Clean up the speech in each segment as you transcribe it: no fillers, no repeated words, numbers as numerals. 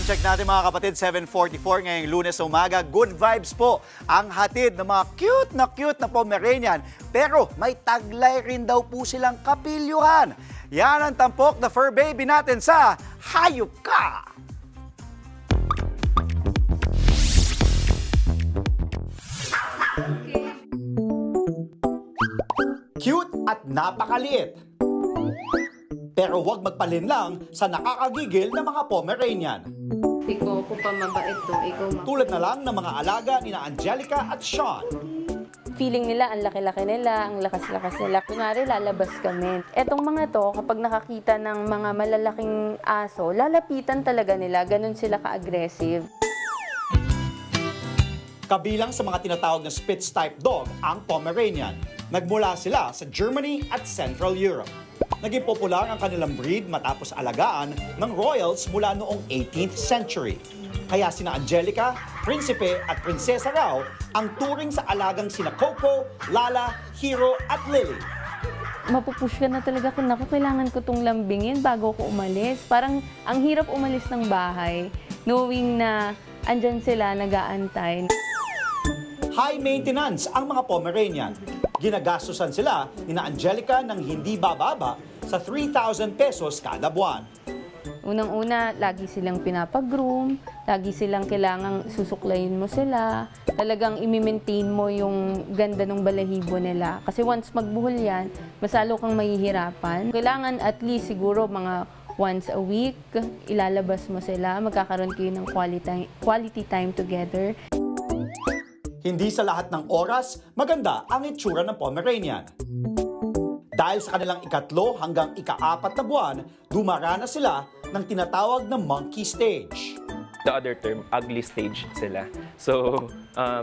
Time check natin mga kapatid, 7:44 ngayong Lunes sa umaga. Good vibes po ang hatid ng mga cute na Pomeranian. Pero may taglay rin daw po silang kapilyuhan. Yan ang tampok na fur baby natin sa Hayop Ka! Cute at napakaliit. Pero huwag magpalinlang sa nakakagigil na mga Pomeranian. Ikaw, kung pa mabait to, ikaw Tulad na lang ng mga alaga ni Angelica at Sean. feeling nila, ang laki-laki nila, ang lakas-lakas nila. Kunwari, lalabas kami. Etong mga to, kapag nakakita ng mga malalaking aso, lalapitan talaga nila. Ganon sila ka-aggressive. Kabilang sa mga tinatawag na Spitz-type dog ang Pomeranian. Nagmula sila sa Germany at Central Europe. Naging popular ang kanilang breed matapos alagaan ng royals mula noong 18th century. Kaya sina Angelica, Prinsipe at Prinsesa raw ang turing sa alagang sina Coco, Lala, Hero at Lily. Mapupush ka na talaga kung naku, kailangan ko itong lambingin bago ko umalis. Parang ang hirap umalis ng bahay, knowing na andyan sila nag-aantay. High maintenance ang mga Pomeranian. Ginagastusan sila ni Angelica ng hindi bababa sa 3,000 pesos kada buwan. Unang-una, lagi silang pinapag-groom, lagi silang kailangang susuklayin mo sila, talagang i-maintain mo yung ganda ng balahibo nila. Kasi once magbuhol yan, masalo kang mahihirapan. Kailangan at least siguro mga once a week, ilalabas mo sila, magkakaroon kayo ng quality time together. Hindi sa lahat ng oras, maganda ang itsura ng Pomeranian. Dahil sa kanilang ikatlo hanggang ika-4 na buwan, dumaranas sila ng tinatawag na monkey stage. The other term, ugly stage sila. So,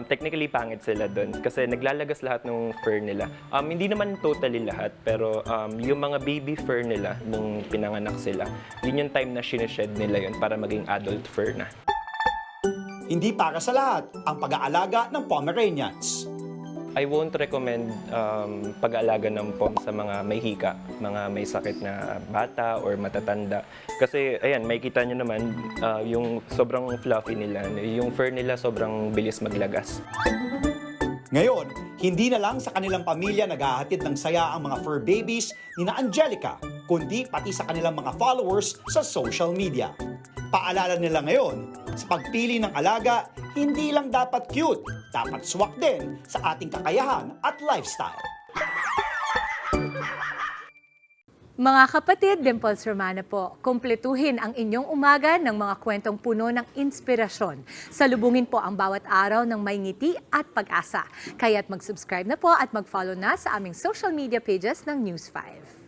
technically pangit sila doon kasi naglalagas lahat ng fur nila. Hindi naman totally lahat, pero yung mga baby fur nila nung pinanganak sila, yun yung time na sineshed nila yun para maging adult fur na. Hindi para sa lahat ang pag-aalaga ng Pomeranians. I won't recommend pag-aalaga ng pom sa mga may hika, mga may sakit na bata or matatanda. Kasi, ayan, makikita nyo naman yung sobrang fluffy nila, yung fur nila sobrang bilis maglagas. Ngayon, hindi na lang sa kanilang pamilya naghahatid ng saya ang mga fur babies ni na Angelica, kundi pati sa kanilang mga followers sa social media. Paalala nila ngayon, sa pagpili ng alaga, hindi lang dapat cute, dapat swak din sa ating kakayahan at lifestyle. Mga kapatid, Dimples Romana po, kumpletuhin ang inyong umaga ng mga kwentong puno ng inspirasyon. Salubungin po ang bawat araw ng may ngiti at pag-asa. Kaya't mag-subscribe na po at mag-follow na sa aming social media pages ng News 5.